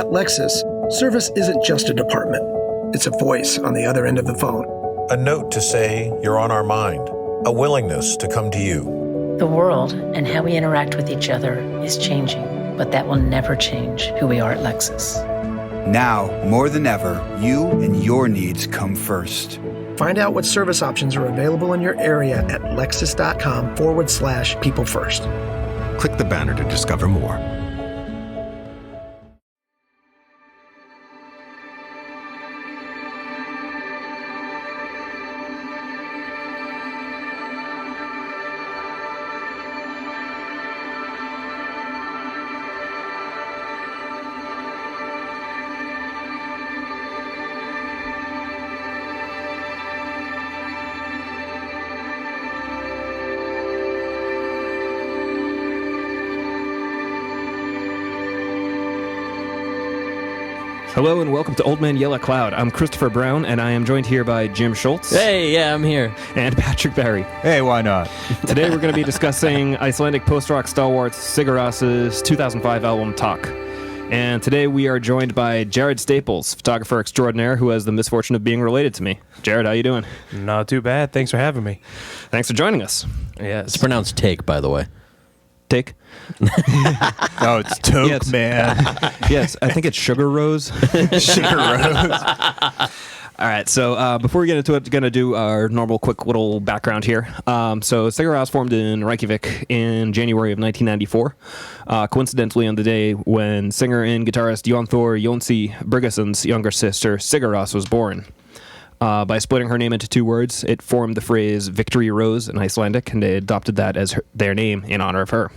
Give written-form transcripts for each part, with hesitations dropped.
Lexus, service isn't just a department. It's a voice on the other end of the phone. A note to say you're on our mind. A willingness to come to you. The world and how we interact with each other is changing, but that will never change who we are at Lexus. Now, more than ever, you and your needs come first. Find out what service options are available in your area at lexus.com/people first. Click the banner to discover more. Hello and welcome to Old Man Yell at Cloud. I'm Christopher Brown, and I am joined here by Jim Schultz. Hey, yeah, I'm here. And Patrick Barry. Hey, why not? Today we're going to be discussing Icelandic post-rock stalwart Sigur Rós' 2005 album Takk. And today we are joined by Jarrod Staples, photographer extraordinaire who has the misfortune of being related to me. Jarrod, how you doing? Not too bad. Thanks for having me. Thanks for joining us. Yes. It's pronounced take, by the way. Take? Oh, it's Toke, yes. Man. Yes, I think it's Sigur Rós. Sigur Rós. All right, so before we get into it, going to do our normal quick little background here. So Sigur Rós formed in Reykjavík in January of 1994, coincidentally on the day when singer and guitarist Jon Thor Jónsi Bryggeson's younger sister Sigur Rós was born. By splitting her name into two words, it formed the phrase Victory Rose in Icelandic, and they adopted that as their name in honor of her.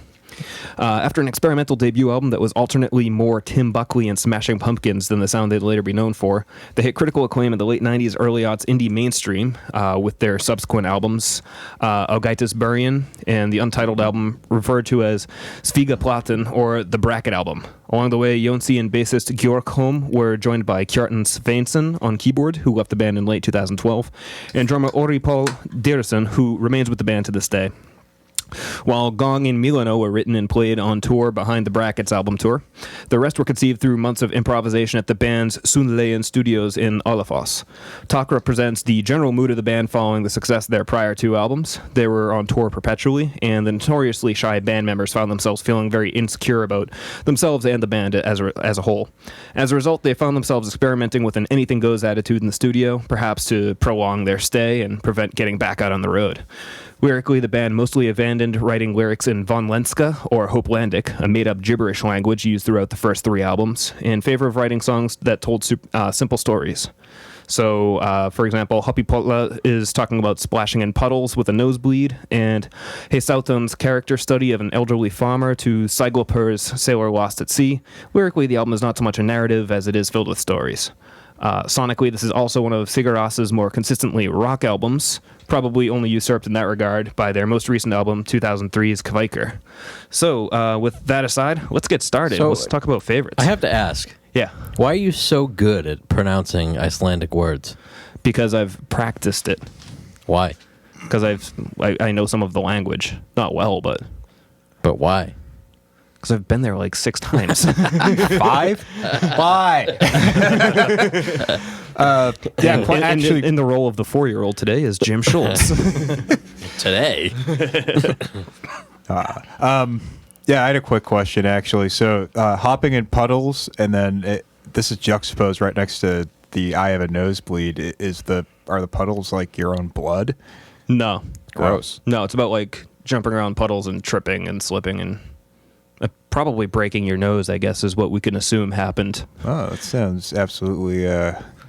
After an experimental debut album that was alternately more Tim Buckley and Smashing Pumpkins than the sound they'd later be known for, they hit critical acclaim in the late 90s, early aughts indie mainstream with their subsequent albums, Ágætis Byrjun, and the untitled album referred to as Sviga Platin, or the Bracket album. Along the way, Jónsi and bassist Georg Holm were joined by Kjartan Sveinsson on keyboard, who left the band in late 2012, and drummer Orri Paul Dyresen, who remains with the band to this day. While Gong and Milano were written and played on tour behind the Brackets album tour, the rest were conceived through months of improvisation at the band's Sundlagen studios in Álafoss. Takk represents the general mood of the band following the success of their prior two albums. They were on tour perpetually, and the notoriously shy band members found themselves feeling very insecure about themselves and the band as a whole. As a result, they found themselves experimenting with an anything-goes attitude in the studio, perhaps to prolong their stay and prevent getting back out on the road. Lyrically, the band mostly abandoned writing lyrics in Von Lenska, or Hopelandic, a made-up gibberish language used throughout the first three albums, in favor of writing songs that told simple stories. So, for example, Happy Potla is talking about splashing in puddles with a nosebleed, and Heysauton's character study of an elderly farmer to Siglapur's Sailor Lost at Sea. Lyrically, the album is not so much a narrative as it is filled with stories. Sonically, this is also one of Sigur Rós' more consistently rock albums, probably only usurped in that regard by their most recent album, 2003's Kvækur. So, with that aside, let's get started. Let's talk about favorites. I have to ask. Yeah. Why are you so good at pronouncing Icelandic words? Because I've practiced it. Why? Because I know some of the language. Not well, but... But why? Because I've been there like 6 times. 5? Why? Actually, in the role of the 4-year-old today is Jim Schultz. Today? Yeah, I had a quick question, actually. So, hopping in puddles, and then this is juxtaposed right next to the I have a nosebleed. Are the puddles like your own blood? No. Gross. No, it's about like jumping around puddles and tripping and slipping and probably breaking your nose, I guess, is what we can assume happened. Oh, that sounds absolutely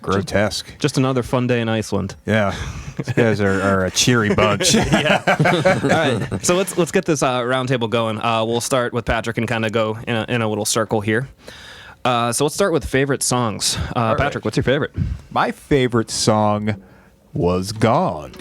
grotesque. Just another fun day in Iceland. Yeah. These guys are a cheery bunch. Yeah. All right. So let's get this roundtable going. We'll start with Patrick and kind of go in a little circle here. So let's start with favorite songs. Patrick, right. What's your favorite? My favorite song was Gong.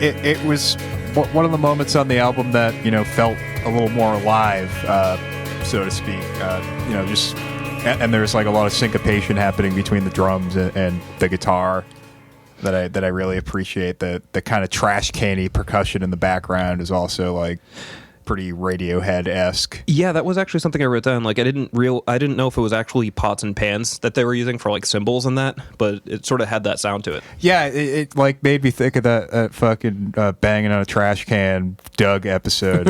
It was one of the moments on the album that felt a little more alive, so to speak. Just and there's like a lot of syncopation happening between the drums and the guitar that I really appreciate. The kind of trash canny percussion in the background is also like pretty Radiohead-esque. Yeah, that was actually something I wrote down. Like I didn't know if it was actually pots and pans that they were using for like cymbals and that, but it sort of had that sound to it. Yeah, it like made me think of that fucking banging on a trash can Doug episode.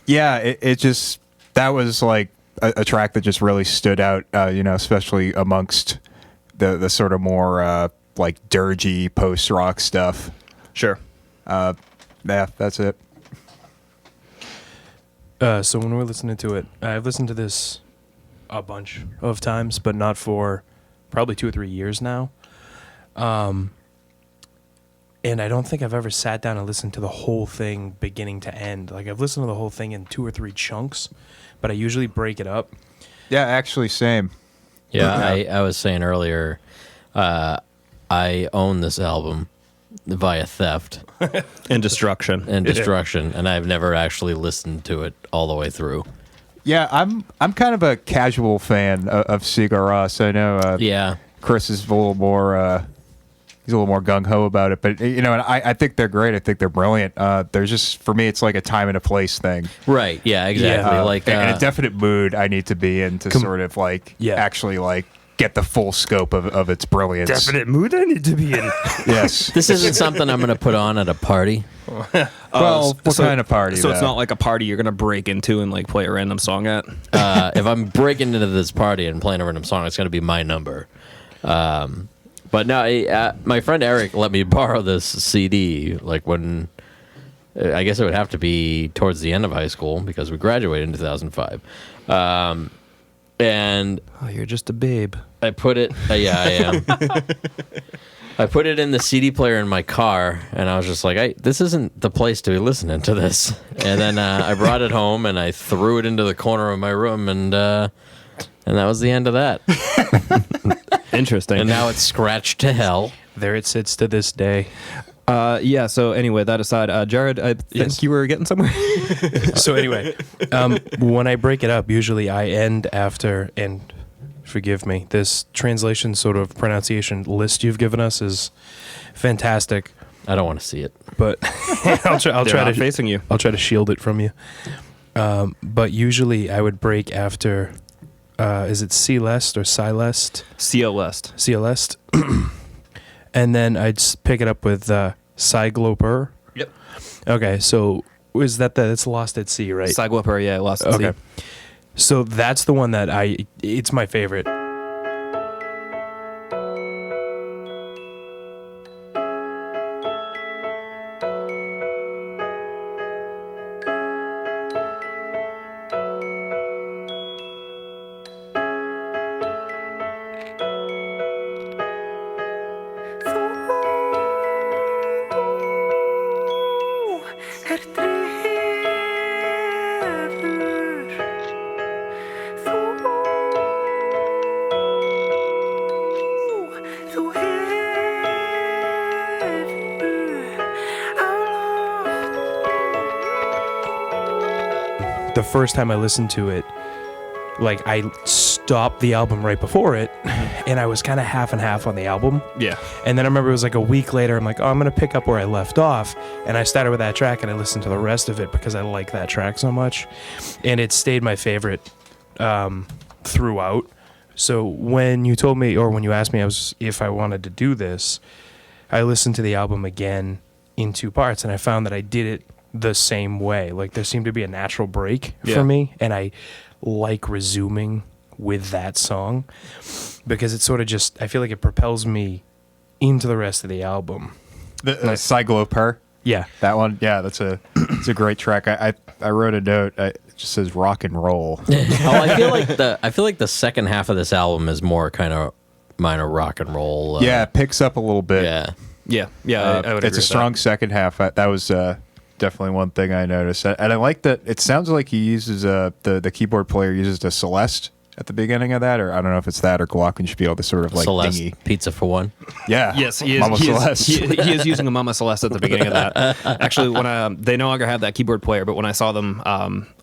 It just, that was like a track that just really stood out, especially amongst the sort of more like dirgy post-rock stuff. Sure. Yeah, that's it. So when we're listening to it, I've listened to this a bunch of times, but not for probably 2 or 3 years now. And I don't think I've ever sat down and listened to the whole thing beginning to end. Like I've listened to the whole thing in 2 or 3 chunks, but I usually break it up. Yeah, actually, same. Yeah, I was saying earlier, I own this album via theft and destruction. And I've never actually listened to it all the way through. Yeah, I'm kind of a casual fan of Sigur Rós. I know Chris is a little more he's a little more gung-ho about it, but and I think they're great. I think they're brilliant. There's just, for me, it's like a time and a place thing. Right, yeah, exactly. And a definite mood I need to be in to sort of like actually like get the full scope of its brilliance. Definite mood I need to be in. Yes. This isn't something I'm going to put on at a party. Well, what kind of party? So it's not like a party you're going to break into and like play a random song at? If I'm breaking into this party and playing a random song, it's going to be my number. But no, my friend Eric let me borrow this CD, like when, I guess it would have to be towards the end of high school because we graduated in 2005. And you're just a babe. I put it, yeah, I am. I put it in the CD player in my car, and I was just like, this isn't the place to be listening to this. And then I brought it home, and I threw it into the corner of my room, and that was the end of that. Interesting. And now it's scratched to hell. There it sits to this day. So anyway, that aside, Jarrod, I think you were getting somewhere. So anyway, when I break it up, usually I end after, and forgive me, this translation sort of pronunciation list you've given us is fantastic. I don't want to see it, but I'll try to facing you. I'll try to shield it from you. But usually I would break after. Is it Celeste or Celeste? Celeste. Celeste. And then I'd pick it up with Sigloper. Yep. Okay, so is that it's Lost at Sea, right? Sigloper, yeah, Lost at Sea. Okay. So that's the one that it's my favorite. The first time I listened to it, like I stopped the album right before it, and I was kind of half and half on the album. Yeah. And then I remember it was like a week later, I'm like, oh, I'm going to pick up where I left off. And I started with that track, and I listened to the rest of it because I like that track so much. And it stayed my favorite throughout. So when you told me, or when you asked me if I wanted to do this, I listened to the album again in 2 parts, and I found that I did it the same way. Like there seemed to be a natural break for me, and I like resuming with that song because it sort of just, I feel like it propels me into the rest of the album. The Sigloper. Yeah. That one. Yeah, it's a great track. I wrote a note. It just says rock and roll. I feel like the second half of this album is more kind of minor rock and roll. Yeah, it picks up a little bit. Yeah. I would agree it's a strong second half. That was definitely one thing I noticed, and I like that. It sounds like he uses the keyboard player uses the Celeste at the beginning of that, or I don't know if it's that or Guac and Spiel, the sort of like Celeste dingy. Pizza for one. Yeah. Yes, he is. Mama He Celeste. he is using a Mama Celeste at the beginning of that. Actually, when they no longer have that keyboard player, but when I saw them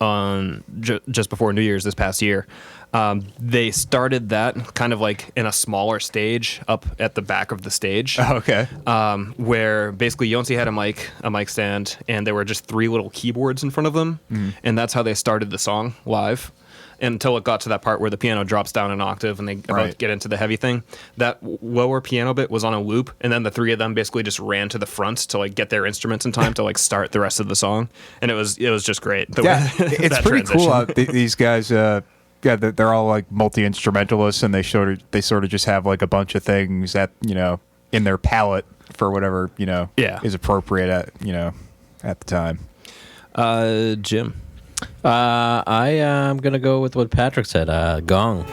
on just before New Year's this past year, they started that kind of like in a smaller stage up at the back of the stage. Oh, okay. Where basically Yonsei had a mic stand, and there were just 3 little keyboards in front of them, and that's how they started the song live. Until it got to that part where the piano drops down an octave and they about to get into the heavy thing. That lower piano bit was on a loop, and then the 3 of them basically just ran to the front to like get their instruments in time to like start the rest of the song, and it was just great. It's pretty cool. These guys, they're all like multi-instrumentalists, and they sort of just have like a bunch of things that in their palette for whatever is appropriate at the time. Jim. I am gonna go with what Patrick said. Gong.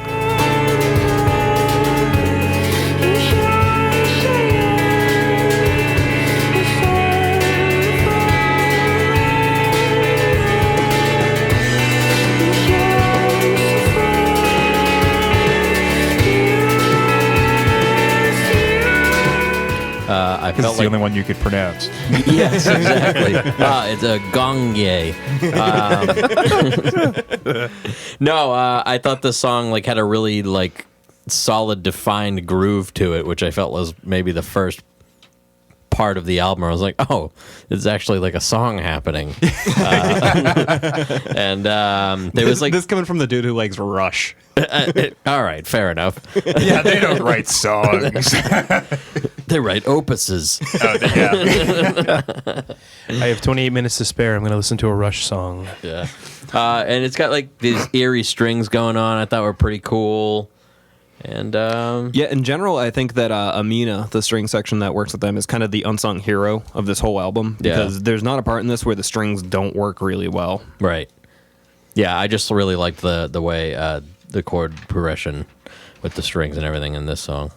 I Because it's the only one you could pronounce. Yes, exactly. It's a gongye. No, I thought the song like had a really like solid, defined groove to it, which I felt was maybe the first part of the album. I was like, oh, it's actually like a song happening. And there was like this coming from the dude who likes Rush. All right, fair enough. Yeah, they don't write songs. They write opuses. I have 28 minutes to spare. I'm going to listen to a Rush song. Yeah. And it's got like these eerie strings going on. I thought were pretty cool. And yeah, in general, I think that Amina, the string section that works with them, is kind of the unsung hero of this whole album, because there's not a part in this where the strings don't work really well. Right. Yeah, I just really liked the way the chord progression with the strings and everything in this song.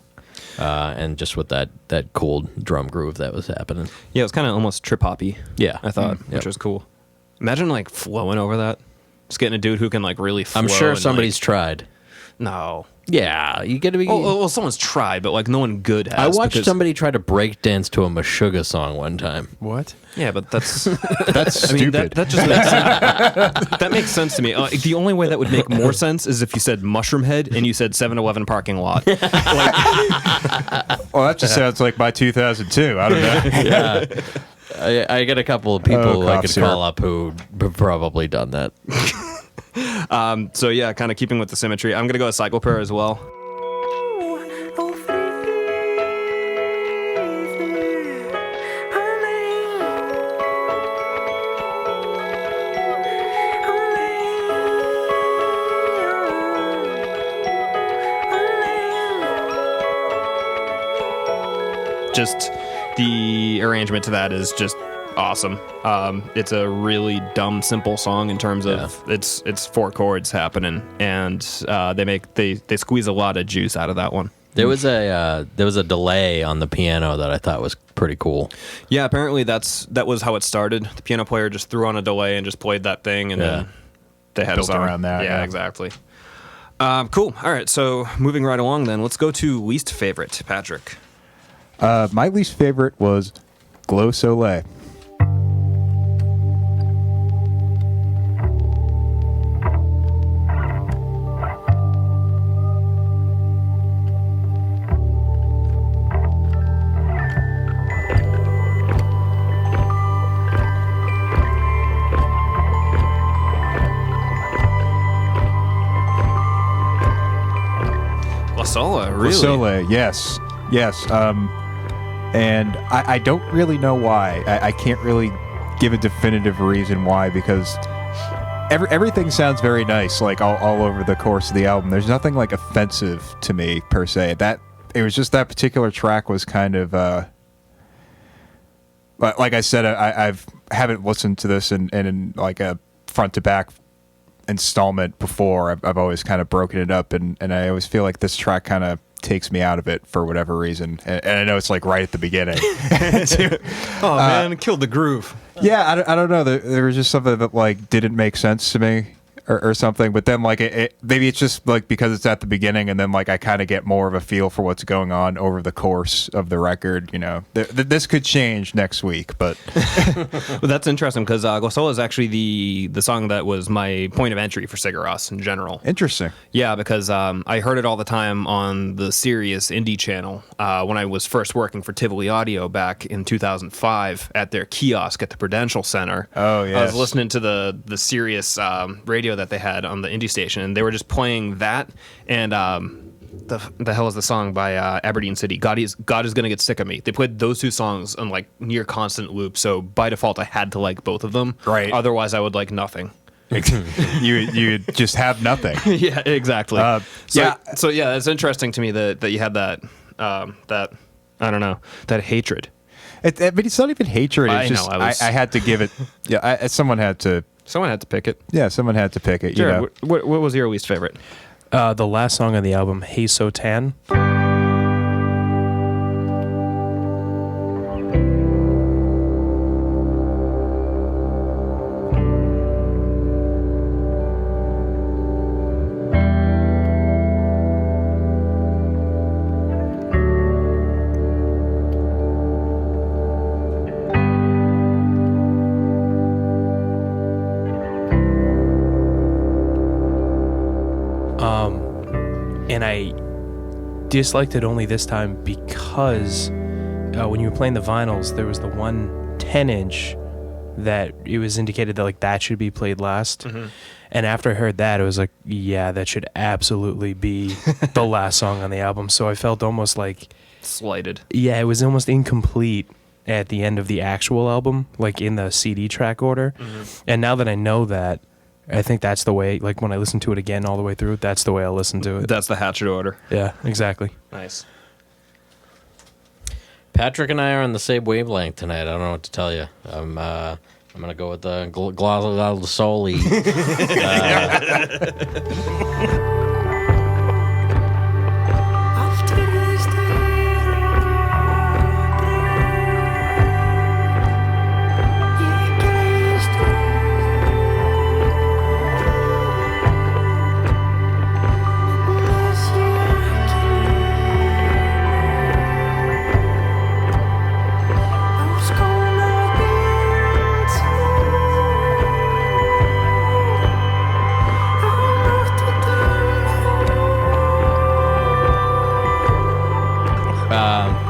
And just with that cool drum groove that was happening. Yeah, it was kind of almost trip-hoppy. Yeah. I thought, which was cool. Imagine, like, flowing over that. Just getting a dude who can, like, really flow. I'm sure and, somebody's tried. No. Yeah, you get to be... Well, someone's tried, but, like, no one good has. I watched somebody try to break dance to a Meshuggah song one time. What? Yeah, but that's... That's stupid. That just makes sense. That makes sense to me. The only way that would make more sense is if you said Mushroom Head and you said 7-Eleven parking lot. Well, that just sounds like my 2002. I don't know. Yeah. I get a couple of people who I could call up who have probably done that. So yeah, kind of keeping with the symmetry, I'm gonna go with Cycle Prayer as well. Just the arrangement to that is just awesome. It's a really dumb, simple song in terms of it's 4 chords happening, and they squeeze a lot of juice out of that one. There was a delay on the piano that I thought was pretty cool. Yeah, apparently that was how it started. The piano player just threw on a delay and just played that thing, and then they had built a song around that. Yeah, exactly. Cool. All right, so moving right along, then let's go to least favorite, Patrick. My least favorite was Glow Soleil. La Sola, really? La Soleil, yes. And I don't really know why. I can't really give a definitive reason why, because everything sounds very nice, like all over the course of the album. There's nothing like offensive to me per se. That it was just that particular track was kind of like I said, I haven't listened to this in like a front to back installment before. I've always kind of broken it up, and I always feel like this track kind of takes me out of it for whatever reason, and I know it's like right at the beginning. Oh man, it killed the groove. Yeah, I don't know. There was just something that like didn't make sense to me. or something. But then like maybe it's just like because it's at the beginning, and then like I kind of get more of a feel for what's going on over the course of the record. You know, this could change next week, but Well, that's interesting because Gosola is actually the song that was my point of entry for Sigur Rós in general. interesting. Yeah, because I heard it all the time on the Sirius Indie channel when I was first working for Tivoli Audio back in 2005 at their kiosk at the Prudential Center. Oh, I yes. was listening to the Sirius radio that they had on the indie station, and they were just playing that and the hell is the song by Aberdeen City? God is Gonna Get Sick of Me. They played those two songs on like near constant loop, so by default I had to like both of them. Right. Otherwise I would like nothing. you just have nothing. Yeah, exactly. yeah. So yeah, it's interesting to me that you had that that I don't know, that hatred. But it's not even hatred. It's I just know, I had to give it. Yeah, someone had to. Someone had to pick it. Yeah, someone had to pick it. Jared, what was your least favorite? The last song on the album, Hey So Tan. And I disliked it only this time because when you were playing the vinyls, there was the one 10-inch that it was indicated that like that should be played last. Mm-hmm. And after I heard that, it was like, yeah, that should absolutely be the last song on the album. So I felt almost like Slighted. Yeah, it was almost incomplete at the end of the actual album, like in the CD track order. Mm-hmm. And now that I know that, I think that's the way, like when I listen to it again all the way through, that's the way I'll listen to it. That's the hatchet order. Yeah, exactly. Nice. Patrick and I are on the same wavelength tonight. I don't know what to tell you. I'm gonna go with the Glazal Soli.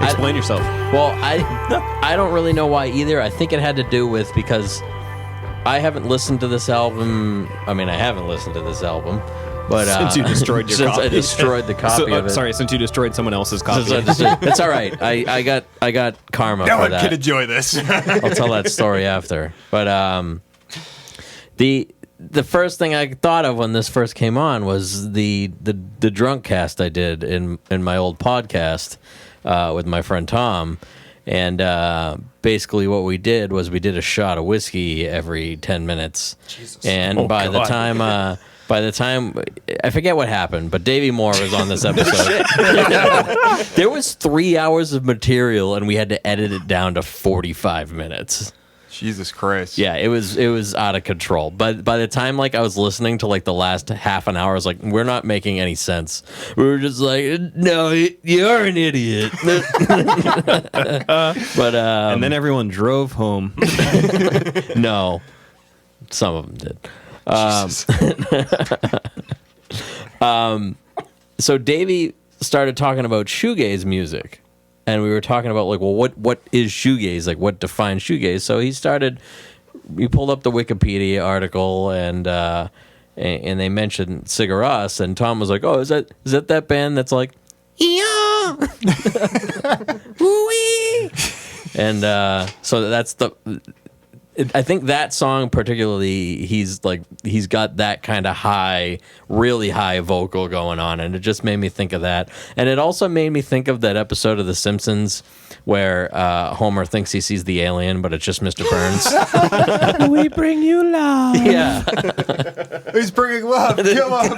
Explain yourself. Well, I don't really know why either. I think it had to do with because I haven't listened to this album. I mean, I haven't listened to this album, but since you destroyed your since copy. I destroyed the copy of it. Sorry, since you destroyed someone else's copy. It's all right. I got karma No for one that. can enjoy this. I'll tell that story after. But the first thing I thought of when this first came on was the drunk cast I did in my old podcast with my friend Tom, and basically what we did was we did a shot of whiskey every 10 minutes. Jesus. And by the time I forget what happened, but Davey Moore was on this episode. There was 3 hours of material, and we had to edit it down to 45 minutes. Jesus Christ. Yeah, it was out of control. But by the time like I was listening to like the last half an hour, I was like, we're not making any sense. We were just like, no, you're an idiot. But and then everyone drove home. No, some of them did. So Davey started talking about shoegaze music. And we were talking about like, well, what is shoegaze? Like, what defines shoegaze? So he pulled up the Wikipedia article, and they mentioned Sigur Rós, and Tom was like, oh, is that band that's like, yeah, woo-wee? And so that's I think that song particularly, he's got that kind of high, really high vocal going on, and it just made me think of that. And it also made me think of that episode of The Simpsons where Homer thinks he sees the alien, but it's just Mr. Burns. We bring you love. Yeah. He's bringing love. Come on.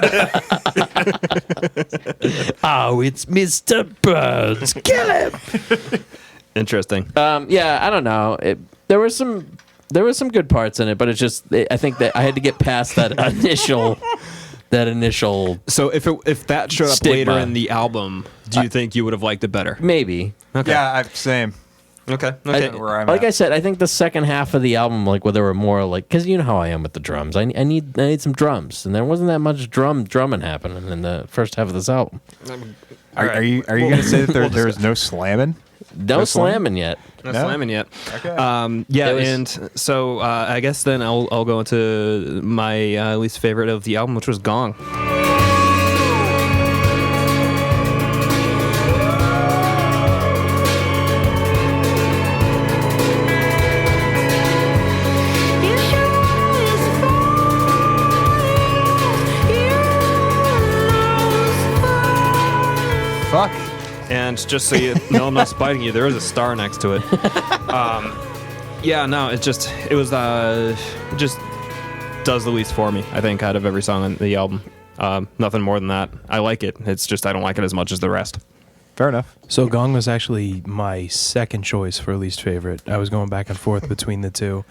Oh, it's Mr. Burns. Kill him. Interesting. Yeah, I don't know. There were some there was some good parts in it, but it's just I think that I had to get past that initial. So if that showed up Stigma. later in the album, do you think you would have liked it better? Maybe. Okay. Yeah, same. Okay. Where I'm Like at. I said, I think the second half of the album, like where there were more like, because you know how I am with the drums. I need some drums, and there wasn't that much drumming happening in the first half of this album. Are you going to say that there was no slamming? No slamming yet. No slamming yet. Okay. Yeah, It was- and so I guess then I'll go into my least favorite of the album, which was Gong. Fuck. And just so you know, I'm not spiting you. There is a star next to it. Yeah, no, it just does the least for me, I think, out of every song on the album. Nothing more than that. I like it. It's just I don't like it as much as the rest. Fair enough. So Gong was actually my second choice for least favorite. I was going back and forth between the two.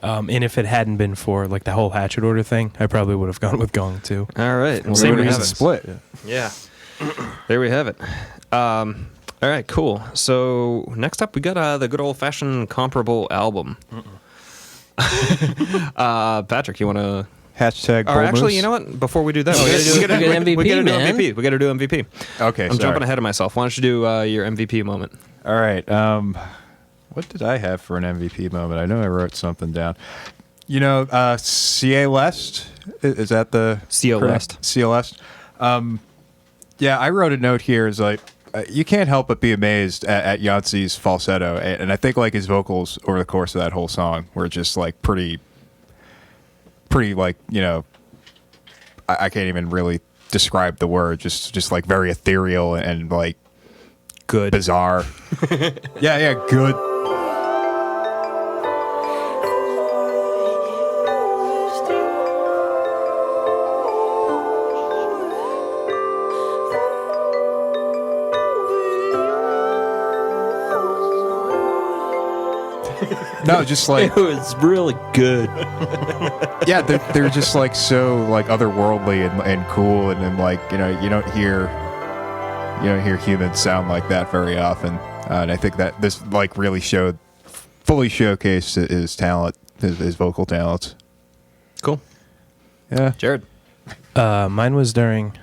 And if it hadn't been for like the whole Hatchet Order thing, I probably would have gone with Gong too. All right. Well, Same there we have reasons. it. Split. Yeah. There we have it. All right, cool. So next up, we got the good old-fashioned comparable album. Patrick, you want to... Hashtag Or Bull actually, Moose. you know what? Before we do that, we gotta do MVP, we gotta do man. MVP. We got to do MVP. Okay, I'm sorry. jumping ahead of myself. Why don't you do your MVP moment? All right. What did I have for an MVP moment? I know I wrote something down. You know, CA Lest? Is that the... CA correct- Lest. CA Lest. Yeah, I wrote a note here. Is like, you can't help but be amazed at Yancey's falsetto. And I think like his vocals over the course of that whole song were just like pretty like, you know, I can't even really describe the word. Just like very ethereal and like Good. bizarre. yeah, good. No, just like It was really good. yeah, they're just like so like otherworldly and cool, and then like you know you don't hear humans sound like that very often, and I think that this like really fully showcased his talent, his vocal talents. Cool. Yeah, Jared. Mine was during...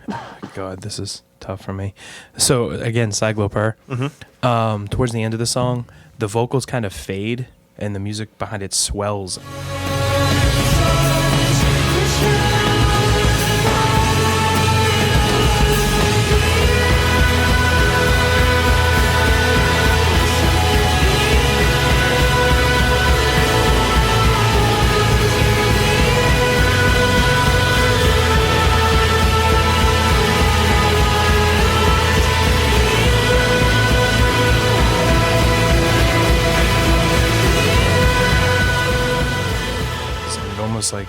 God, this is tough for me. So, again, Cycloper. Towards the end of the song, the vocals kind of fade, and the music behind it swells. Almost like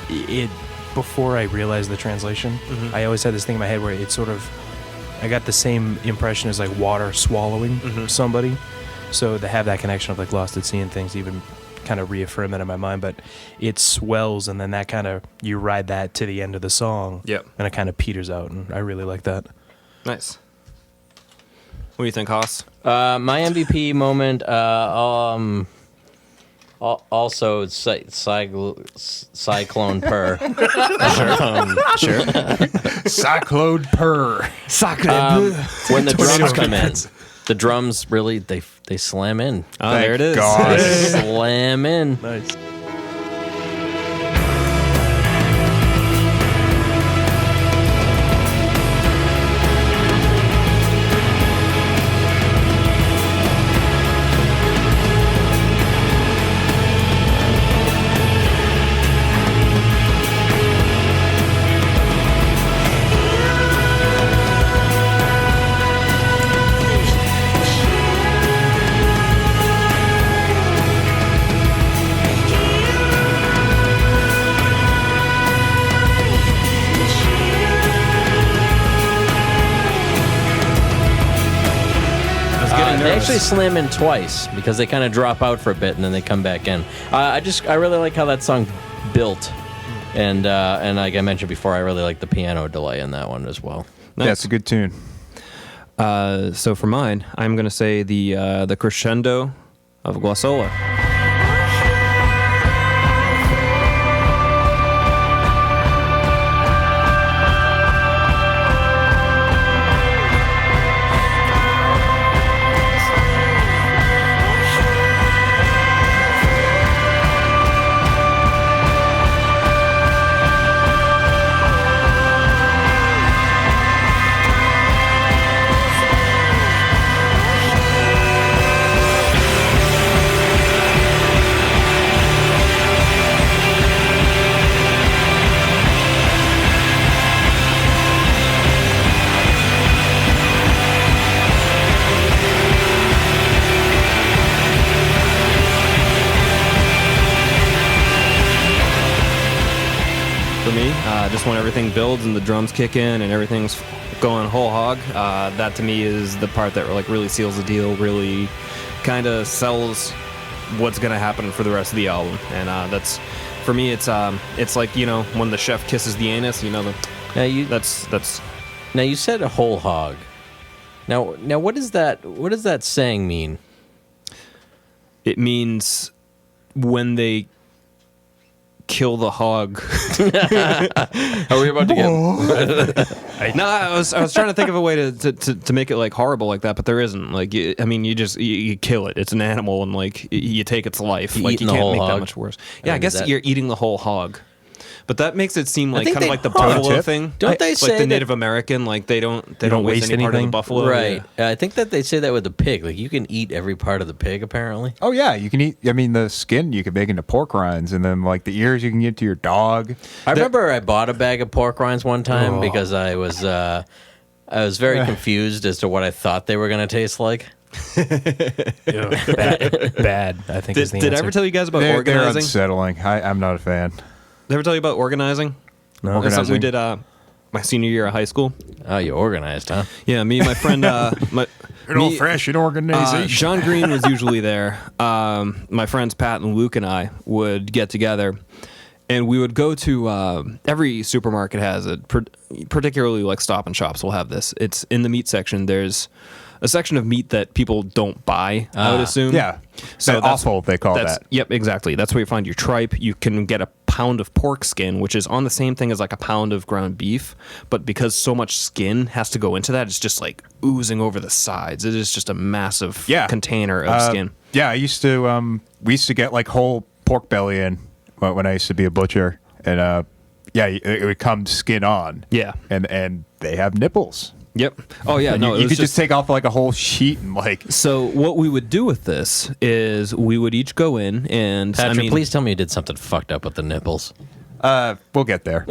it before I realized the translation. I always had this thing in my head where it's sort of I got the same impression as like water swallowing somebody. So to have that connection of like Lost at Sea and things even kind of reaffirm it in my mind, but it swells and then that kind of you ride that to the end of the song. Yep. And it kind of peters out, and I really like that. Nice. What do you think, Haas? My MVP moment, also Cyclone Purr. Sure. Cyclone Purr. When the drums come in, the drums really they slam in. Oh, there it is. God. Slam in. Nice. They actually slam in twice because they kind of drop out for a bit and then they come back in. I really like how that song built, and like I mentioned before, I really like the piano delay in that one as well. Nice. Yeah, it's a good tune. So for mine, I'm going to say the crescendo of Glossola. Just when everything builds and the drums kick in and everything's going whole hog, that to me is the part that like really seals the deal, really kind of sells what's going to happen for the rest of the album. And that's, for me, it's like, you know, when the chef kisses the anus, you know, that's. Now you said a whole hog. Now what does that saying mean? It means when they kill the hog. Are we about to get? No, I was trying to think of a way to make it like horrible like that, but there isn't. Like, you kill it. It's an animal, and like you take its life. Like you can't make that much worse. Yeah, I guess you're eating the whole hog. But that makes it seem like kind of like the buffalo thing. Don't they say like the Native American, like they don't waste any part of the buffalo? Right. Yeah. I think that they say that with the pig. Like you can eat every part of the pig, apparently. Oh yeah, you can eat. I mean, the skin you can make into pork rinds, and then like the ears you can give to your dog. I remember I bought a bag of pork rinds one time because I was very confused as to what I thought they were going to taste like. Bad. I think. Did I ever tell you guys about organizing? They're unsettling. I'm not a fan. Did I ever tell you about organizing? No. That's something we did my senior year of high school. Oh, you organized, huh? Yeah, me and my friend... An old-fashioned organization. John Green was usually there. My friends Pat and Luke and I would get together, and we would go to... every supermarket has it, particularly like Stop and Shops will have this. It's in the meat section. There's a section of meat that people don't buy, I would assume. Yeah. So offal, they call that. Yep, exactly. That's where you find your tripe. You can get a pound of pork skin, which is on the same thing as like a pound of ground beef, but because so much skin has to go into that, it's just like oozing over the sides. It is just a massive container of skin. Yeah, I used to, we used to get like whole pork belly in when I used to be a butcher, and it would come skin on. Yeah. And they have nipples. Yep. Oh yeah. No, you could just take off like a whole sheet and like. So what we would do with this is we would each go in and. Patrick, please tell me you did something fucked up with the nipples. We'll get there.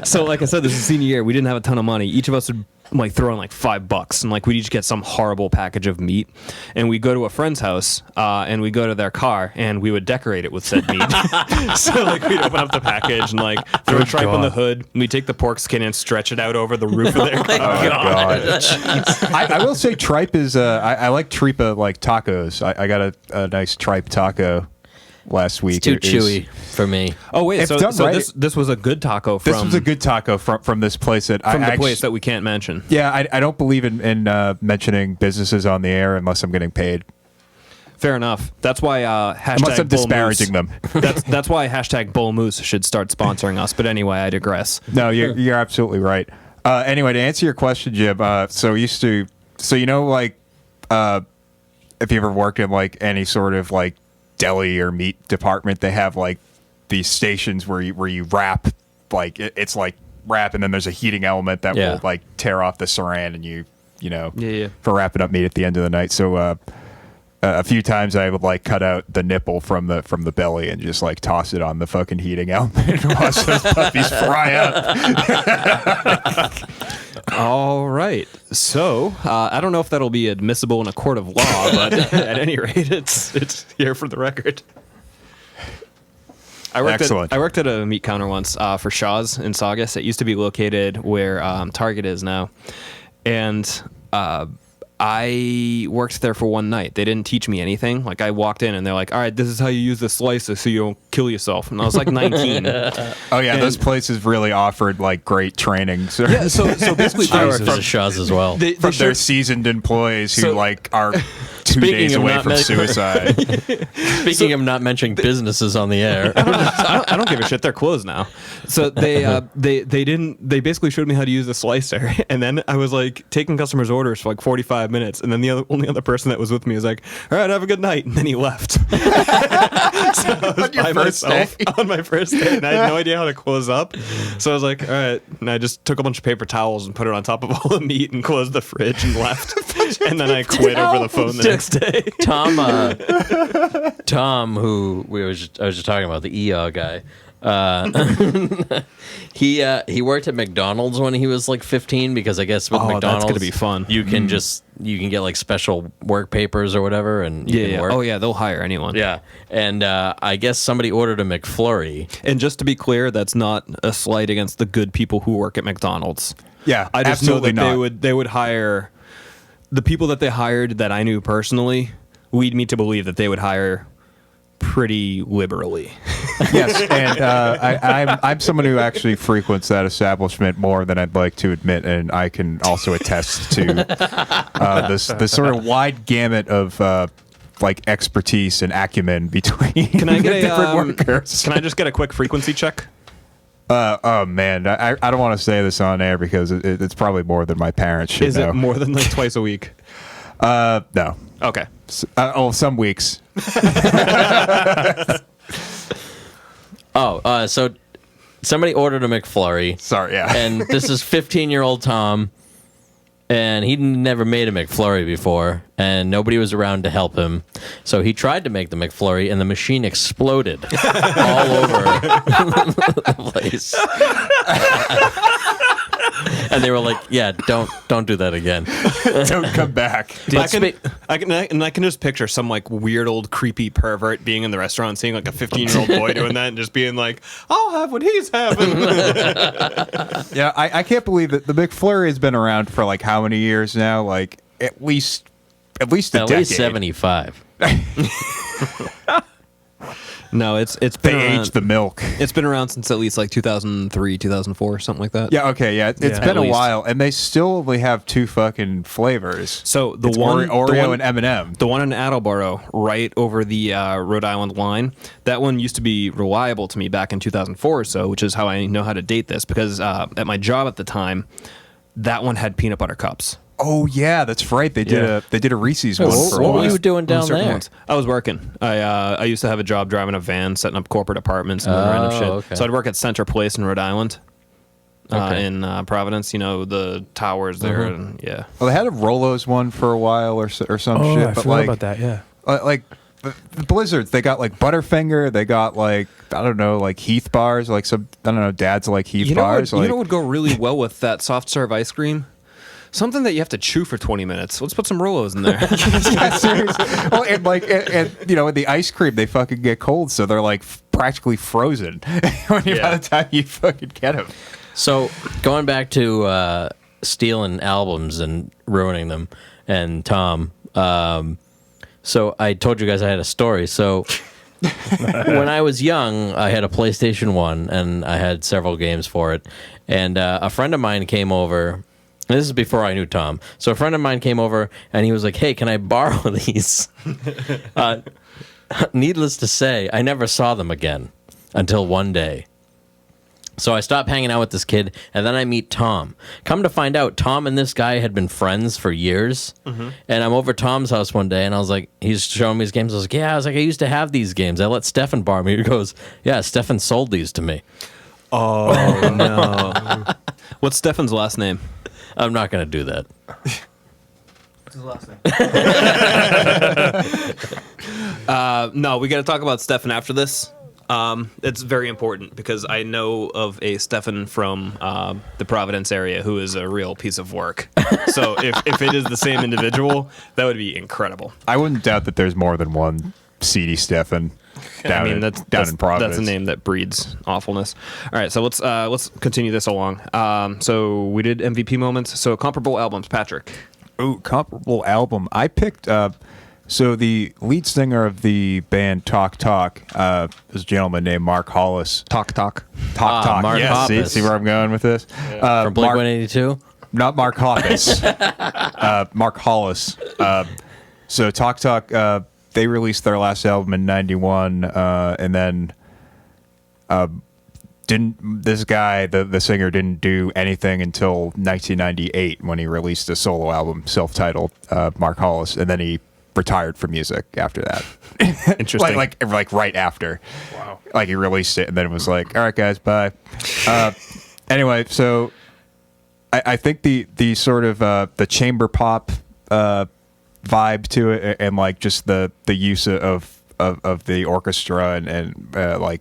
So like I said, this is senior year. We didn't have a ton of money. Each of us would like throw in like $5, and like we'd each get some horrible package of meat, and we go to a friend's house, and we go to their car, and we would decorate it with said meat. So like we'd open up the package and like throw a tripe in the hood, and we take the pork skin and stretch it out over the roof of their car. Oh God. I will say tripe is. I like tripa like tacos. I got a nice tripe taco last week. It's too chewy for me. Oh wait, so this was a good taco from. This was a good taco from this place that place that we can't mention. Yeah, I don't believe in mentioning businesses on the air unless I'm getting paid. Fair enough. That's why hashtag unless I'm disparaging them. That's why hashtag Bull Moose should start sponsoring us. But anyway, I digress. No, you're absolutely right. Anyway, to answer your question, Jim. So you know, like, if you ever worked in like any sort of like deli or meat department, they have like these stations where you wrap, like it's like wrap, and then there's a heating element that will like tear off the saran, and you know for wrapping up meat at the end of the night. So a few times I would like cut out the nipple from the belly and just like toss it on the fucking heating element and watch those puppies fry up. All right. So I don't know if that'll be admissible in a court of law, but at any rate, it's here for the record. I worked at a meat counter once for Shaw's in Saugus. It used to be located where Target is now, and I worked there for one night. They didn't teach me anything. Like, I walked in and they're like, all right, this is how you use the slicer so you don't kill yourself. And I was like 19. Oh yeah, those places really offered like great training. So, Yeah, so basically, I worked for the Shaw's as well. from their seasoned employees who like are 2 days away from suicide. Speaking of not mentioning businesses on the air. I don't give a shit. They're closed now. So they basically showed me how to use the slicer, and then I was like taking customers' orders for like 45 minutes, and then the only other person that was with me was like, "All right, have a good night," and then he left. So I was by myself on my first day, and I had no idea how to close up. So I was like, "All right," and I just took a bunch of paper towels and put it on top of all the meat and closed the fridge and left. And then I quit over the phone the next day. Tom, who I was just talking about, the ER guy. He worked at McDonald's when he was like 15 because I guess with McDonald's that's gonna be fun. You can get like special work papers or whatever, and you can work. Oh yeah, they'll hire anyone. Yeah, and I guess somebody ordered a McFlurry. And just to be clear, that's not a slight against the good people who work at McDonald's. Yeah, I just know absolutely that not. they would hire the people that they hired that I knew personally. Lead me to believe that they would hire pretty liberally. Yes, and I'm someone who actually frequents that establishment more than I'd like to admit, and I can also attest to this sort of wide gamut of like expertise and acumen between Can I get different workers. Can I just get a quick frequency check? Oh man, I don't want to say this on air because it's probably more than my parents should Is know. it more than like twice a week? No. Okay. Some weeks. So somebody ordered a McFlurry. Sorry, yeah. And this is 15-year-old Tom, and he'd never made a McFlurry before, and nobody was around to help him. So he tried to make the McFlurry, and the machine exploded all over the place. And they were like, "Yeah, don't do that again. Don't come back." I can just picture some like weird old creepy pervert being in the restaurant, seeing like a 15-year-old boy doing that, and just being like, "I'll have what he's having." Yeah, I can't believe that the McFlurry has been around for like how many years now? Like at least a decade. At least 75. No, it's They been around, aged the milk. It's been around since at least like 2003, 2004, something like that. Yeah, okay, yeah. It's been At a least. while, and they still only have 2 fucking flavors. So the It's one Oreo and M&M. The one in Attleboro, right over the Rhode Island line, that one used to be reliable to me back in 2004 or so, which is how I know how to date this, because at my job at the time, that one had peanut butter cups. Oh yeah, that's right. They did a Reese's one for a What while. were you doing down Certain there? ones. I was working. I used to have a job driving a van, setting up corporate apartments and doing random shit. okay. So I'd work at Center Place in Rhode Island, in Providence. You know, the towers there. And, yeah. Well, they had a Rolo's one for a while or some shit. I but forgot like, about that. Yeah. like the Blizzards, they got like Butterfinger. They got like I don't know, like Heath bars. Like some I don't know, dads like Heath You know bars. what would go really well with that soft serve ice cream? Something that you have to chew for 20 minutes. Let's put some Rolos in there. Yeah, seriously. Well, and you know, with the ice cream, they fucking get cold, so they're like practically frozen by the time you fucking get them. So going back to stealing albums and ruining them, and Tom. So I told you guys I had a story. So when I was young, I had a PlayStation 1, and I had several games for it. And a friend of mine came over. And this is before I knew Tom. So a friend of mine came over, and he was like, "Hey, can I borrow these?" Needless to say, I never saw them again until one day. So I stopped hanging out with this kid, and then I meet Tom. Come to find out, Tom and this guy had been friends for years. And I'm over Tom's house one day, and I was like, he's showing me his games. I was like, I used to have these games. I let Stefan borrow me. He goes, "Yeah, Stefan sold these to me." Oh, no. What's Stefan's last name? I'm not going to do that. What's his last name? No, we got to talk about Stefan after this. It's very important because I know of a Stefan from the Providence area who is a real piece of work. So if it is the same individual, that would be incredible. I wouldn't doubt that there's more than one seedy Stefan down in Providence. That's a name that breeds awfulness. All right, so let's continue this along. So we did MVP moments. So comparable albums, Patrick. Ooh, comparable album. I picked so the lead singer of the band Takk is a gentleman named Mark Hollis. Talk. Talk. Mark Yes, Hoppus. see where I'm going with this? From Blink 182. Not Mark Hoppus. Mark Hollis. So Takk, they released their last album in '91, and then this guy, the singer, didn't do anything until 1998 when he released a solo album, self-titled, Mark Hollis, and then he retired from music after that. Interesting. like right after. Wow. Like he released it and then it was like, all right, guys, bye. Anyway, so I think the sort of the chamber pop vibe to it, and like just the use of the orchestra and like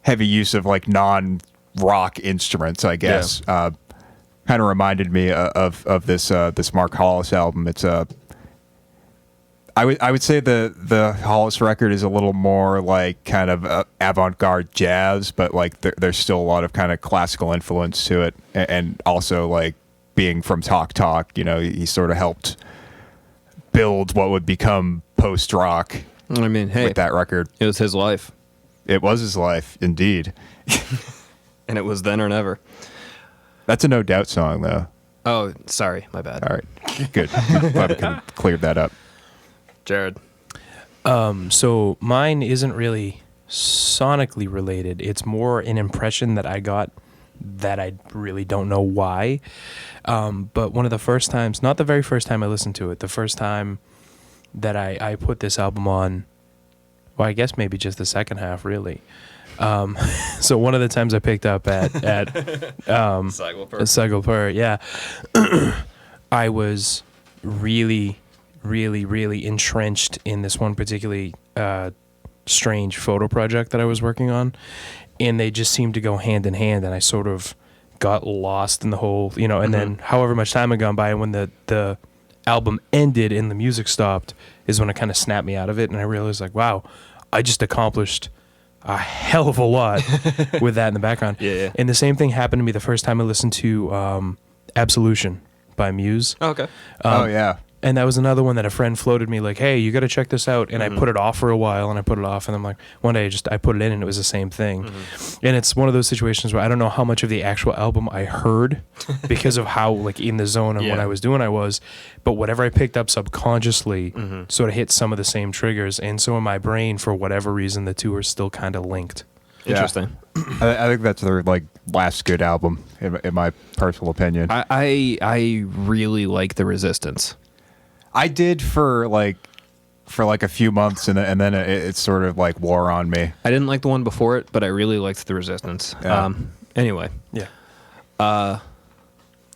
heavy use of like non-rock instruments, I guess, kind of reminded me of this Mark Hollis album. It's I would say the Hollis record is a little more like kind of avant-garde jazz, but like there's still a lot of kind of classical influence to it, and also like being from Takk, he sort of helped build what would become post-rock. I mean, hey, with that record, it was his life. It was his life, indeed. And it was then or never. That's a No Doubt song, though. Oh, sorry, my bad. All right, good. Glad we cleared that up. Jared. So mine isn't really sonically related. It's more an impression that I got that I really don't know why. But one of the first times, not the very first time I listened to it, the first time that I put this album on, well, I guess maybe just the second half, really. So one of the times I picked up at Sagalpur, yeah, I was really entrenched in this one particularly strange photo project that I was working on, and they just seemed to go hand in hand, and I sort of got lost in the whole, and then however much time had gone by, and when the album ended and the music stopped is when it kind of snapped me out of it, and I realized like, wow, I just accomplished a hell of a lot with that in the background. Yeah. And the same thing happened to me the first time I listened to Absolution by Muse. Oh, okay. Oh yeah. And that was another one that a friend floated me like, hey, you got to check this out. And I put it off for a while, and I put it off, and I'm like, one day I put it in, and it was the same thing. And it's one of those situations where I don't know how much of the actual album I heard because of how like in the zone and what I was doing I was, but whatever I picked up subconsciously sort of hit some of the same triggers. And so in my brain, for whatever reason, the two are still kind of linked. Interesting. I think that's their like last good album in my personal opinion. I really like The Resistance. I did for like a few months, and then it sort of like wore on me. I didn't like the one before it, but I really liked The Resistance. Yeah. Anyway. Yeah.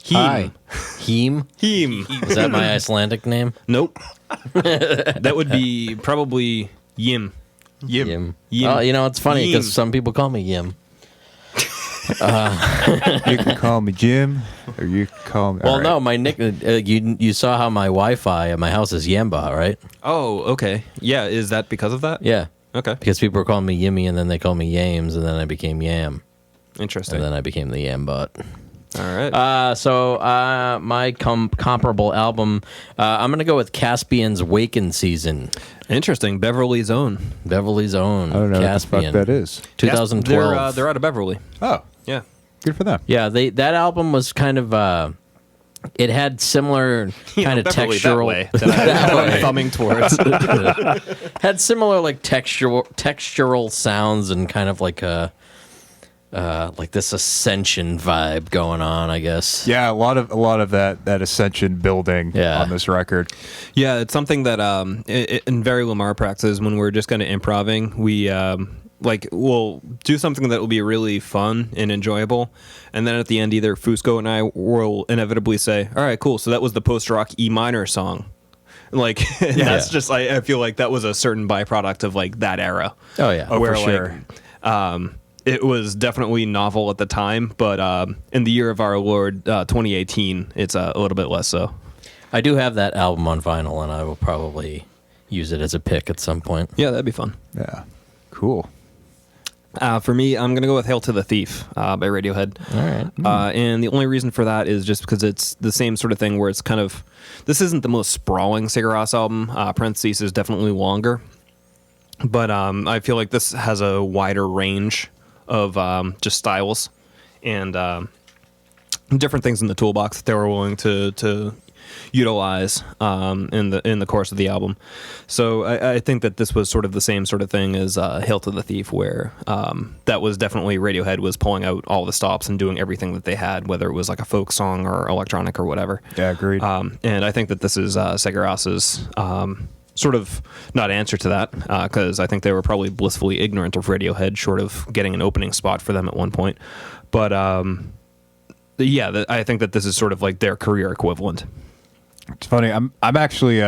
Heem. Heem? Is that my Icelandic name? Nope. That would be probably Yim. Yim. Yim. Oh, it's funny because Yim. some people call me Yim. You can call me Jim, or you can call me. Well, no, my nickname. You saw how my Wi-Fi at my house is Yamba, right? Oh, okay. Yeah, is that because of that? Yeah. Okay. Because people were calling me Yimmy, and then they called me Yams, and then I became Yam, Interesting. and then I became the Yambot. All right. So my comparable album, I'm gonna go with Caspian's Waken Season. Interesting. Beverly's Own. Beverly's Own. I don't know Caspian. what the fuck that is. 2012. They're out of Beverly. Oh, Yeah. good for them. Yeah, that album was kind of. It had similar kind of Beverly, textural. that way. I'm thumbing towards. Had similar like textural sounds and kind of like a. Like this ascension vibe going on, I guess. Yeah, a lot of that ascension building on this record. Yeah, it's something that in very Lamar practices, when we're just kind of improvising, we we'll do something that will be really fun and enjoyable, and then at the end, either Fusco and I will inevitably say, "All right, cool. So that was the post-rock E minor song." Like that's just I feel like that was a certain byproduct of like that era. Oh yeah, where for sure. It was definitely novel at the time, but in the year of our Lord 2018, it's a little bit less so. I do have that album on vinyl, and I will probably use it as a pick at some point. Yeah, that'd be fun. Yeah, cool. For me, I'm going to go with Hail to the Thief by Radiohead. All right. And the only reason for that is just because it's the same sort of thing where it's kind of, this isn't the most sprawling Sigur Rós album. Parentheses is definitely longer. But I feel like this has a wider range of just styles and different things in the toolbox that they were willing to utilize in the course of the album. So I think that this was sort of the same sort of thing as Hail to the Thief, where that was definitely Radiohead was pulling out all the stops and doing everything that they had, whether it was like a folk song or electronic or whatever. Yeah, agreed. And I think that this is Sigur Rós's sort of not answer to that, because I think they were probably blissfully ignorant of Radiohead, short of getting an opening spot for them at one point. But yeah, I think that this is sort of like their career equivalent. It's funny. I'm actually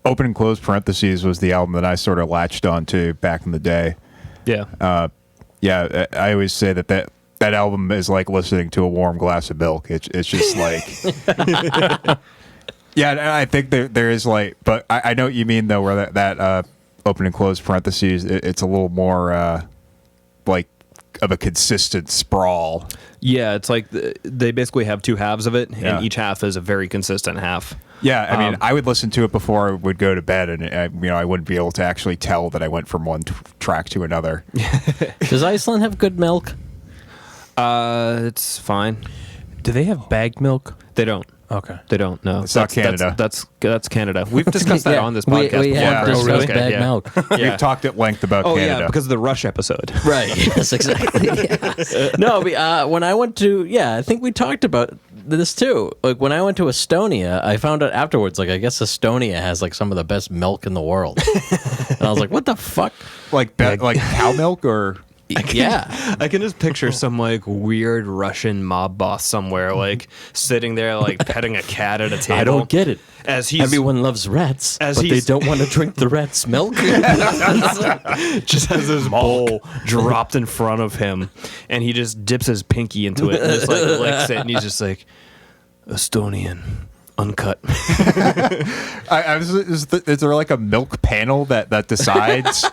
Open and Close Parentheses was the album that I sort of latched onto back in the day. Yeah. Yeah, I always say that album is like listening to a warm glass of milk. It's just like yeah, I think there is like, but I know what you mean though, where that Open and Close Parentheses, it's a little more like of a consistent sprawl. Yeah, it's like they basically have two halves of it, Yeah. and each half is a very consistent half. Yeah, I mean, I would listen to it before I would go to bed, and I wouldn't be able to actually tell that I went from one track to another. Does Iceland have good milk? It's fine. Do they have bagged milk? They don't. Okay. They don't. No, It's not Canada. That's Canada. We've discussed that on this podcast. We before. have Yeah. discussed Oh, really? bag Yeah. milk. Yeah. We've talked at length about Oh Canada. yeah, because of the Rush episode. Right. Yes, exactly. Yeah. No, when I went to, I think we talked about this too. Like when I went to Estonia, I found out afterwards, like I guess Estonia has like some of the best milk in the world. And I was like, what the fuck? like cow milk or Yeah. I can just picture some like weird Russian mob boss somewhere, like sitting there, like petting a cat at a table. I don't get it. As he's Everyone loves rats, As but they he's- don't want to drink the rat's milk. just has this bowl dropped in front of him, and he just dips his pinky into it and just like licks it, and he's just like, Estonian, uncut. is there like a milk panel that decides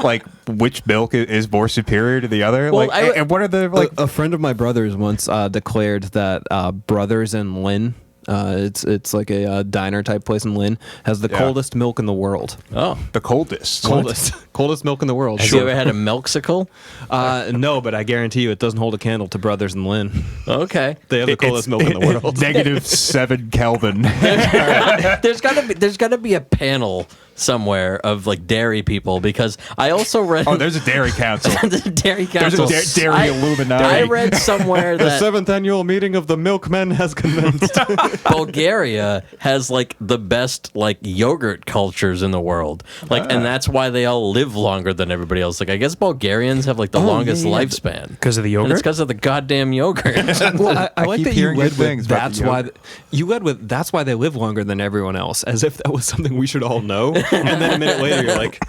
like which milk is more superior to the other? Well, like, and what are the like? A friend of my brother's once declared that Brothers in Lynn, it's like a diner type place in Lynn, has the Yeah. coldest milk in the world. Oh. The coldest. Coldest milk in the world. Have you ever had a milksicle? No, but I guarantee you it doesn't hold a candle to Brothers in Lynn. Okay. They have the coldest milk in the world. -7 Kelvin. There's gotta be a panel somewhere of like dairy people, because I also read Oh, there's a dairy council. the dairy There's council. a dairy Illuminati. I read somewhere that 7th annual meeting of the milkmen has commenced. Bulgaria has like the best like yogurt cultures in the world. Like, and that's why they all live longer than everybody else. Like, I guess Bulgarians have like the longest lifespan Because of the And it's yogurt? because of the goddamn yogurt. Well, I like keep that you hearing led good with things about that's the why yogurt. you led with that's why they live longer than everyone else, as if that was something we should all know. And then a minute later, you're like,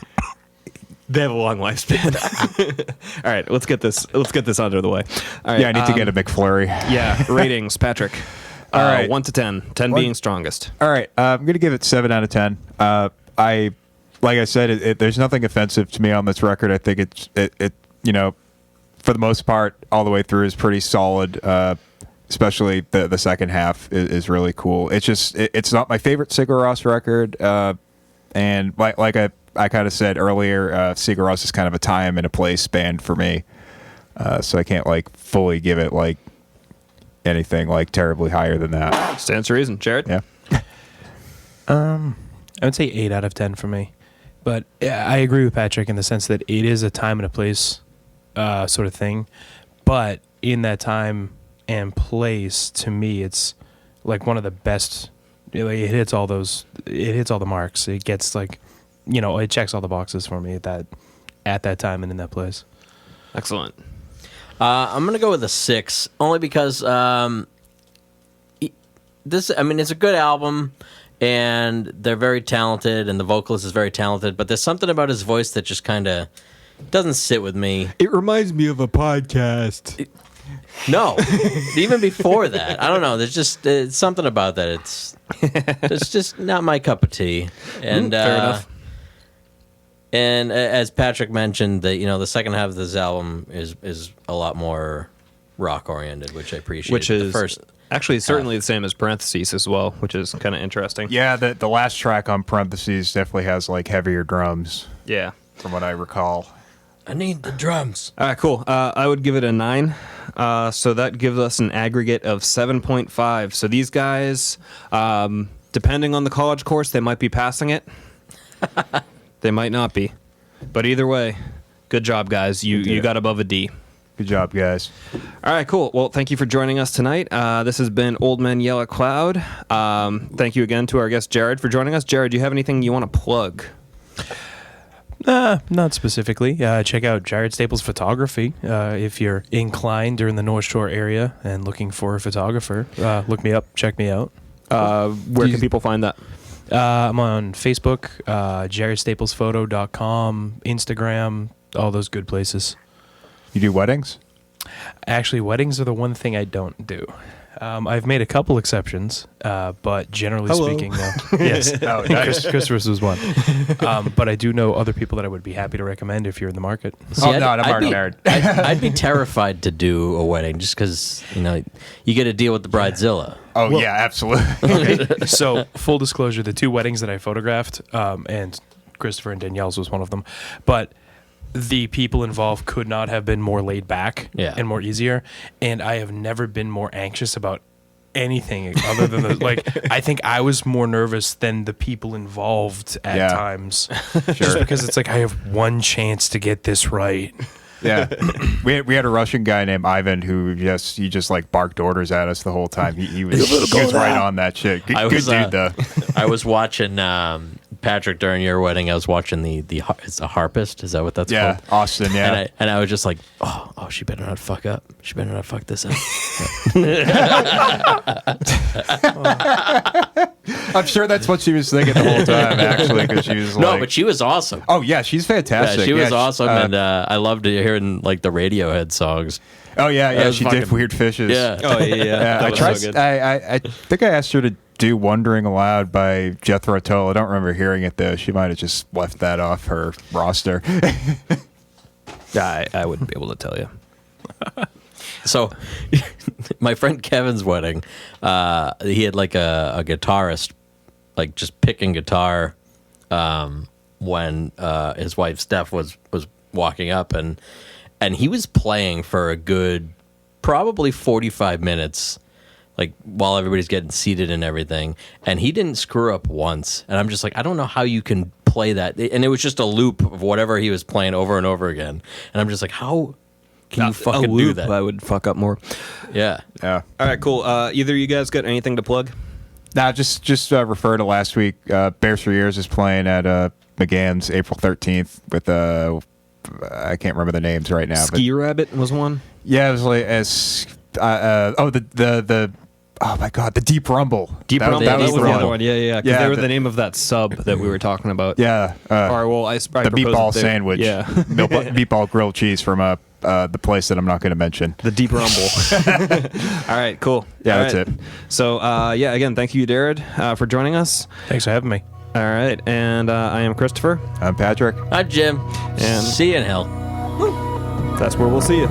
they have a long lifespan. All right, let's get this under the way. All right, Yeah, I need to get a McFlurry. Yeah, ratings, Patrick. All right. 1 to 10. 10 being strongest. All right, I'm gonna give it 7 out of 10. Like I said, there's nothing offensive to me on this record. I think it for the most part, all the way through is pretty solid. Especially the second half is really cool. It's just it's not my favorite Sigur Rós record, and like I kind of said earlier, Sigur Rós is kind of a time and a place band for me. So I can't like fully give it like anything like terribly higher than that. Stands to reason. Jared? Yeah. I would say 8 out of 10 for me. But yeah, I agree with Patrick in the sense that it is a time and a place sort of thing. But in that time and place, to me, it's like one of the best. It hits all the marks. It gets like, it checks all the boxes for me at that time and in that place. Excellent. I'm gonna go with a 6, only because it's a good album, and they're very talented, and the vocalist is very talented. But there's something about his voice that just kind of doesn't sit with me. It reminds me of a podcast. No, even before that, I don't know. There's just something about that. It's just not my cup of tea. And fair enough. And as Patrick mentioned, the second half of this album is a lot more rock oriented, which I appreciate. Which is the first actually certainly the same as Parentheses as well, which is kind of interesting. Yeah, the last track on Parentheses definitely has like heavier drums. Yeah. From what I recall. I need the drums. All right, cool. I would give it a 9. So that gives us an aggregate of 7.5. So these guys, depending on the college course, they might be passing it. They might not be. But either way, good job, guys. You got above a D. Good job, guys. All right, cool. Well, thank you for joining us tonight. This has been Old Men Yell at Cloud. Thank you again to our guest, Jarrod, for joining us. Jarrod, do you have anything you want to plug? Not specifically. Check out Jarrod Staples Photography if you're inclined or in the North Shore area and looking for a photographer. Look me up. Check me out. Where can people find that? I'm on Facebook, JarrodStaplesPhoto.com, Instagram, all those good places. You do weddings? Actually, weddings are the one thing I don't do. I've made a couple exceptions, but generally speaking, no. Yes. Oh, nice. Christopher's was one. But I do know other people that I would be happy to recommend if you're in the market. I'm already married. I'd be terrified to do a wedding just because, you get to deal with the bridezilla. Oh, yeah, absolutely. Okay. So, full disclosure, the 2 weddings that I photographed, and Christopher and Danielle's was one of them, but the people involved could not have been more laid back and more easier. And I have never been more anxious about anything other than I think I was more nervous than the people involved at times. Just because it's like, I have one chance to get this right. Yeah. we had a Russian guy named Ivan who just like barked orders at us the whole time. He was right on that shit. Good dude though. I was watching Patrick during your wedding. I was watching it's a harpist. Is that what that's called? Yeah, Austin. Yeah, and I was just like, oh, she better not fuck up. She better not fuck this up. I'm sure that's what she was thinking the whole time. Actually, because she was no, but she was awesome. Oh yeah, she's fantastic. Yeah, she was awesome, and I loved hearing like the Radiohead songs. Oh yeah, she did Weird Fishes. Yeah. Oh yeah. I tried. So I think I asked her to do Wandering Aloud by Jethro Tull. I don't remember hearing it though. She might have just left that off her roster. I wouldn't be able to tell you. So, my friend Kevin's wedding, he had like a guitarist, like just picking guitar, when his wife Steph was walking up, and he was playing for a good probably 45 minutes. Like while everybody's getting seated and everything, and he didn't screw up once. And I'm just like, I don't know how you can play that. And it was just a loop of whatever he was playing over and over again. And I'm just like, how can you fucking do that? I would fuck up more. Yeah. All right, cool. Either of you guys got anything to plug? Nah, just refer to last week. Bears for Years is playing at McGann's April 13th with I can't remember the names right now. Ski Rabbit was one. Yeah, it was like oh my God, the Deep Rumble. Deep Rumble. That was the other one. Yeah. Because they were the the name of that sub that we were talking about. Yeah. The meatball sandwich. Yeah. Meatball grilled cheese from the place that I'm not going to mention. The Deep Rumble. All right, cool. Yeah, All that's right. it. So, again, thank you, Jarrod, for joining us. Thanks for having me. All right, and I am Christopher. I'm Patrick. Hi, Jim. And see you in hell. That's where we'll see you.